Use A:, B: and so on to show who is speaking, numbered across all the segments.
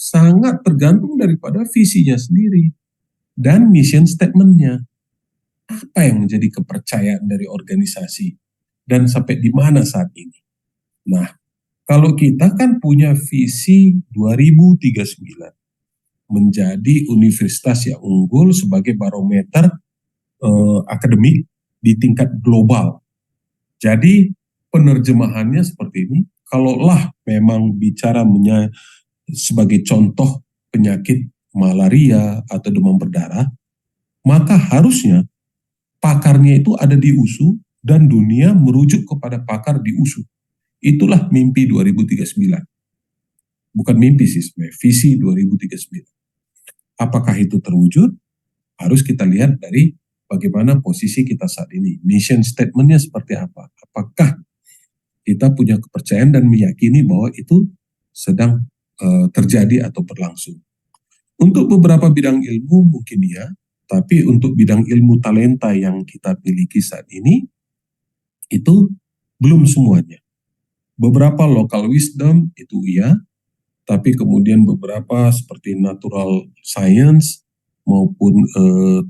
A: sangat tergantung daripada visinya sendiri dan mission statement-nya. Apa yang menjadi kepercayaan dari organisasi dan sampai di mana saat ini? Nah, kalau kita kan punya visi 2039 menjadi universitas yang unggul sebagai barometer akademik di tingkat global. Jadi penerjemahannya seperti ini, kalaulah memang bicara sebagai contoh penyakit malaria atau demam berdarah, maka harusnya pakarnya itu ada di USU dan dunia merujuk kepada pakar di USU. Itulah mimpi 2039. Bukan mimpi sih sebenarnya, visi 2039. Apakah itu terwujud? Harus kita lihat dari bagaimana posisi kita saat ini. Mission statement-nya seperti apa? Apakah kita punya kepercayaan dan meyakini bahwa itu sedang terjadi atau berlangsung. Untuk beberapa bidang ilmu mungkin ya, tapi untuk bidang ilmu talenta yang kita miliki saat ini, itu belum semuanya. Beberapa local wisdom itu iya, tapi kemudian beberapa seperti natural science maupun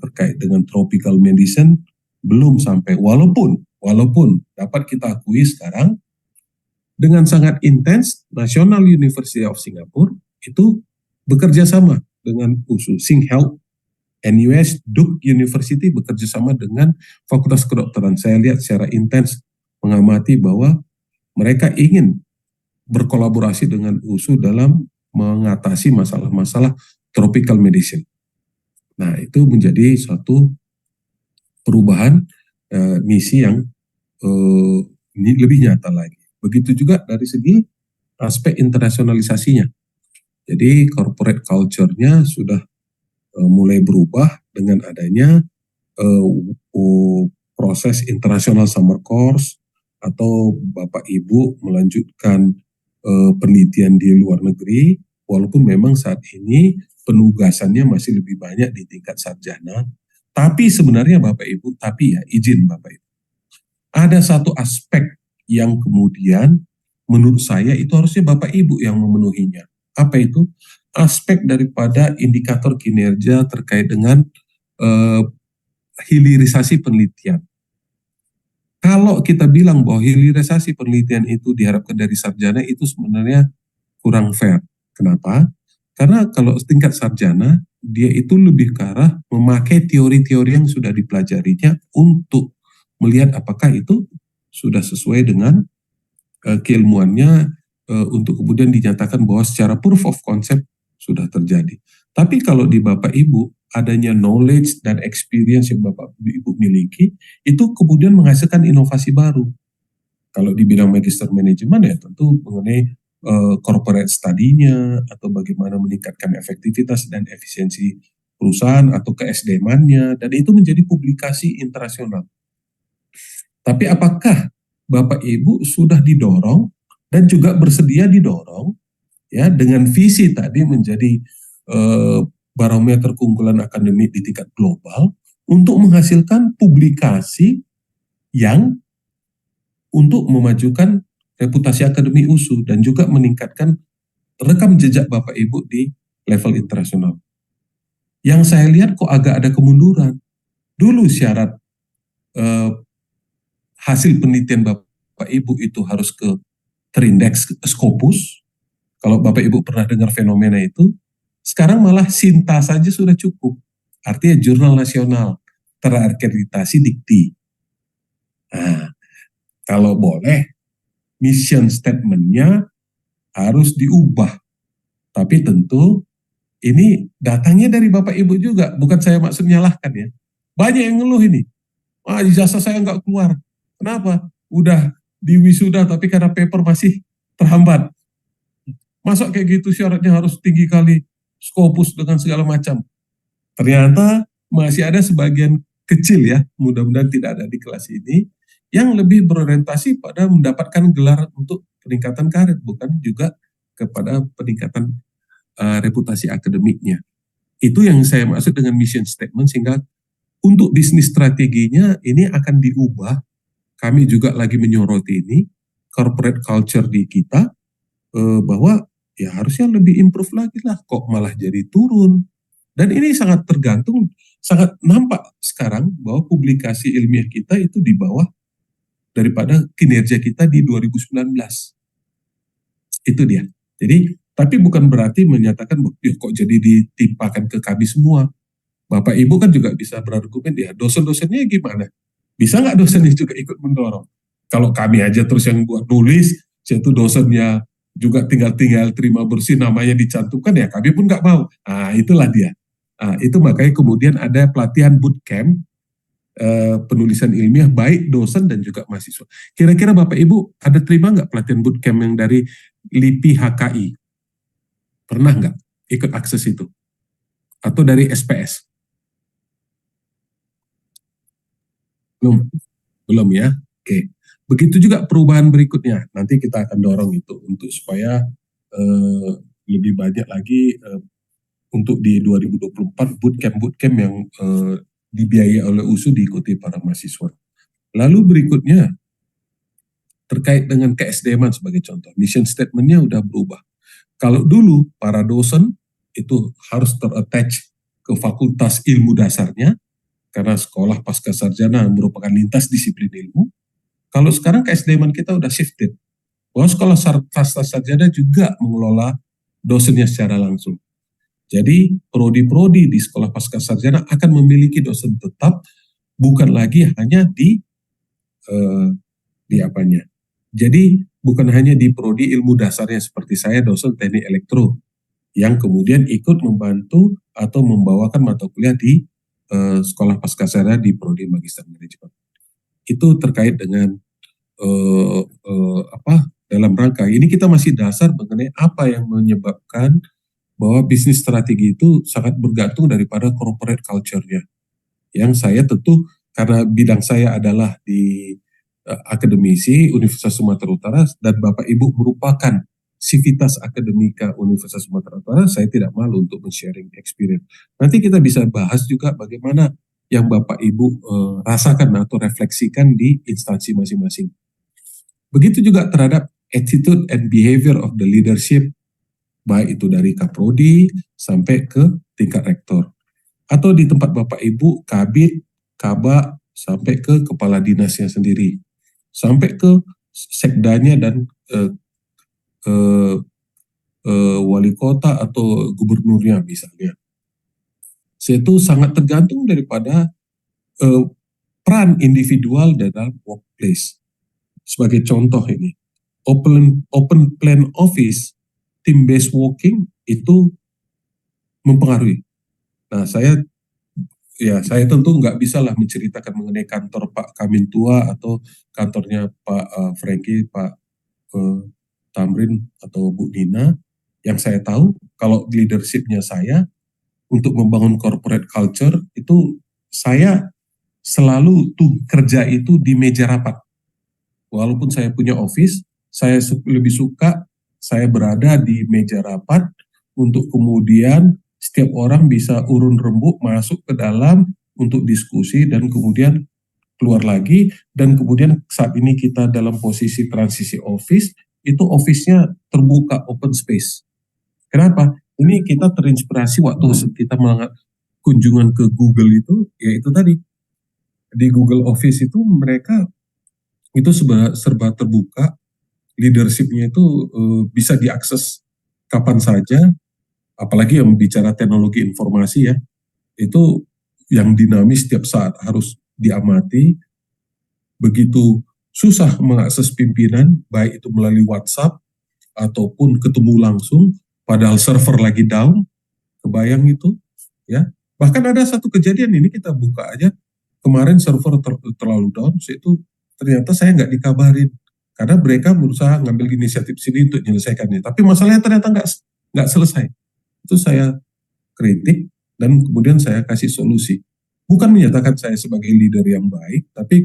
A: terkait dengan tropical medicine belum sampai, walaupun dapat kita akui sekarang dengan sangat intens National University of Singapore itu bekerja sama dengan USU, SingHealth, NUS, Duke University bekerja sama dengan Fakultas Kedokteran. Saya lihat secara intens mengamati bahwa mereka ingin berkolaborasi dengan USU dalam mengatasi masalah-masalah tropical medicine. Nah, itu menjadi suatu perubahan misi yang lebih nyata lagi. Begitu juga dari segi aspek internasionalisasinya. Jadi corporate culture-nya sudah mulai berubah dengan adanya proses international summer course atau Bapak Ibu melanjutkan penelitian di luar negeri, walaupun memang saat ini penugasannya masih lebih banyak di tingkat sarjana, tapi sebenarnya Bapak Ibu, izin Bapak Ibu, ada satu aspek yang kemudian menurut saya itu harusnya Bapak Ibu yang memenuhinya. Apa itu? Aspek daripada indikator kinerja terkait dengan hilirisasi penelitian. Kalau kita bilang bahwa hilirisasi penelitian itu diharapkan dari sarjana, itu sebenarnya kurang fair. Kenapa? Karena kalau tingkat sarjana, dia itu lebih ke arah memakai teori-teori yang sudah dipelajarinya untuk melihat apakah itu sudah sesuai dengan keilmuannya untuk kemudian dinyatakan bahwa secara proof of concept sudah terjadi. Tapi kalau di Bapak Ibu adanya knowledge dan experience yang Bapak Ibu miliki, itu kemudian menghasilkan inovasi baru. Kalau di bidang magister manajemen ya tentu mengenai corporate study-nya atau bagaimana meningkatkan efektivitas dan efisiensi perusahaan atau ke SDM-nya, dan itu menjadi publikasi internasional. Tapi apakah Bapak Ibu sudah didorong dan juga bersedia didorong ya dengan visi tadi menjadi barometer keunggulan akademik di tingkat global untuk menghasilkan publikasi yang untuk memajukan reputasi akademik USU dan juga meningkatkan rekam jejak Bapak Ibu di level internasional. Yang saya lihat kok agak ada kemunduran. Dulu syarat hasil penelitian Bapak Ibu itu harus terindeks Scopus. Kalau Bapak Ibu pernah dengar fenomena itu, sekarang malah SINTA saja sudah cukup. Artinya jurnal nasional terakreditasi Dikti. Nah, kalau boleh mission statement-nya harus diubah. Tapi tentu ini datangnya dari Bapak Ibu juga, bukan saya maksud nyalahkan ya. Banyak yang ngeluh ini. Ijazah saya nggak keluar. Kenapa? Udah di wisuda tapi karena paper masih terhambat. Masa kayak gitu syaratnya harus tinggi kali, Scopus dengan segala macam. Ternyata masih ada sebagian kecil ya, mudah-mudahan tidak ada di kelas ini, yang lebih berorientasi pada mendapatkan gelar untuk peningkatan karir, bukan juga kepada peningkatan reputasi akademiknya. Itu yang saya maksud dengan mission statement, sehingga untuk bisnis strateginya ini akan diubah. Kami juga lagi menyoroti ini, corporate culture di kita, bahwa ya harusnya lebih improve lagi lah, kok malah jadi turun. Dan ini sangat tergantung, sangat nampak sekarang bahwa publikasi ilmiah kita itu di bawah daripada kinerja kita di 2019. Itu dia. Jadi, tapi bukan berarti menyatakan kok jadi ditimpakan ke kami semua. Bapak Ibu kan juga bisa berargumen, ya dosen-dosennya gimana? Bisa nggak dosennya juga ikut mendorong? Kalau kami aja terus yang buat nulis, yaitu dosennya juga tinggal terima bersih namanya dicantumkan, ya kami pun nggak mau. Nah, itulah dia. Nah, itu makanya kemudian ada pelatihan bootcamp penulisan ilmiah baik dosen dan juga mahasiswa. Kira-kira Bapak Ibu ada terima nggak pelatihan bootcamp yang dari LIPI HKI? Pernah nggak ikut akses itu? Atau dari SPS? Belum, belum ya. Oke. Begitu juga perubahan berikutnya. Nanti kita akan dorong itu untuk supaya eh, lebih banyak lagi untuk di 2024 bootcamp yang dibiayai oleh USU diikuti para mahasiswa. Lalu berikutnya terkait dengan ke-SDM sebagai contoh. Mission statement-nya udah berubah. Kalau dulu para dosen itu harus ter-attach ke fakultas ilmu dasarnya, karena sekolah pasca sarjana merupakan lintas disiplin ilmu. Kalau sekarang ke-SDM kita udah shifted, bahwa sekolah pasca sarjana juga mengelola dosennya secara langsung. Jadi prodi-prodi di sekolah pasca sarjana akan memiliki dosen tetap, bukan lagi hanya di apanya. Jadi bukan hanya di prodi ilmu dasarnya seperti saya dosen teknik elektro yang kemudian ikut membantu atau membawakan mata kuliah di sekolah pasca sarjana di prodi magister manajemen. Itu terkait dengan dalam rangka ini kita masih dasar mengenai apa yang menyebabkan bahwa bisnis strategi itu sangat bergantung daripada corporate culture-nya. Yang saya tentu karena bidang saya adalah di akademisi Universitas Sumatera Utara dan Bapak Ibu merupakan Sivitas Akademika Universitas Sumatera Utara, saya tidak malu untuk men-sharing experience. Nanti kita bisa bahas juga bagaimana yang Bapak Ibu rasakan atau refleksikan di instansi masing-masing. Begitu juga terhadap attitude and behavior of the leadership, baik itu dari Kaprodi sampai ke tingkat rektor. Atau di tempat Bapak Ibu, Kabid, Kaba, sampai ke kepala dinasnya sendiri. Sampai ke sekdanya dan wali kota atau gubernurnya misalnya. Itu sangat tergantung daripada peran individual dalam workplace. Sebagai contoh ini, open plan office, team based working itu mempengaruhi. Nah, saya tentu nggak bisa lah menceritakan mengenai kantor Pak Kamintua atau kantornya Pak Franky, Pak Tamrin atau Bu Nina. Yang saya tahu kalau leadershipnya saya untuk membangun corporate culture itu saya selalu kerja itu di meja rapat. Walaupun saya punya office, saya lebih suka saya berada di meja rapat untuk kemudian setiap orang bisa urun rembuk masuk ke dalam untuk diskusi dan kemudian keluar lagi, dan kemudian saat ini kita dalam posisi transisi office, itu office-nya terbuka open space. Kenapa? Ini kita terinspirasi waktu kita kunjungan ke Google itu, yaitu tadi di Google Office itu mereka itu serba terbuka, leadershipnya itu bisa diakses kapan saja, apalagi yang bicara teknologi informasi ya, itu yang dinamis setiap saat harus diamati. Begitu susah mengakses pimpinan, baik itu melalui WhatsApp ataupun ketemu langsung, padahal server lagi down, kebayang itu, ya. Bahkan ada satu kejadian ini kita buka aja, kemarin server terlalu down, itu ternyata saya nggak dikabarin karena mereka berusaha ngambil inisiatif sini untuk menyelesaikannya, tapi masalahnya ternyata nggak selesai. Itu saya kritik dan kemudian saya kasih solusi. Bukan menyatakan saya sebagai leader yang baik, tapi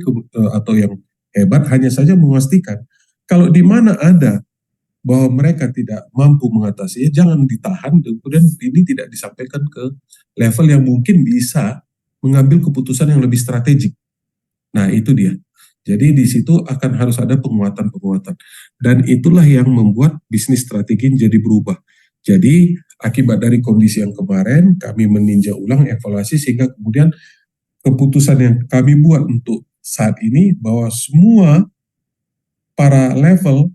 A: atau yang hebat, hanya saja memastikan kalau di mana ada bahwa mereka tidak mampu mengatasinya, jangan ditahan, kemudian ini tidak disampaikan ke level yang mungkin bisa mengambil keputusan yang lebih strategik. Nah, itu dia. Jadi di situ akan harus ada penguatan-penguatan. Dan itulah yang membuat bisnis strategi jadi berubah. Jadi akibat dari kondisi yang kemarin, kami meninjau ulang evaluasi sehingga kemudian keputusan yang kami buat untuk saat ini bahwa semua para level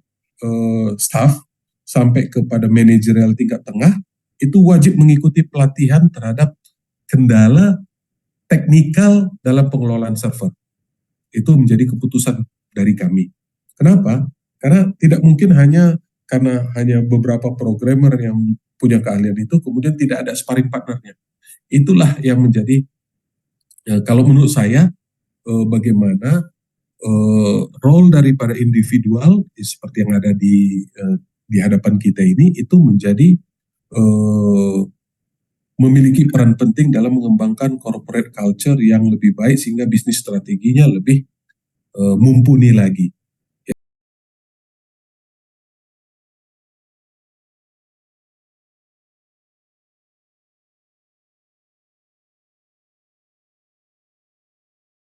A: staff sampai kepada manajerial tingkat tengah itu wajib mengikuti pelatihan terhadap kendala teknikal dalam pengelolaan server. Itu menjadi keputusan dari kami. Kenapa? Karena tidak mungkin karena hanya beberapa programmer yang punya keahlian itu kemudian tidak ada sparring partnernya. Itulah yang menjadi kalau menurut saya bagaimana role daripada individual seperti yang ada di hadapan kita ini itu menjadi memiliki peran penting dalam mengembangkan corporate culture yang lebih baik sehingga bisnis strateginya lebih mumpuni lagi.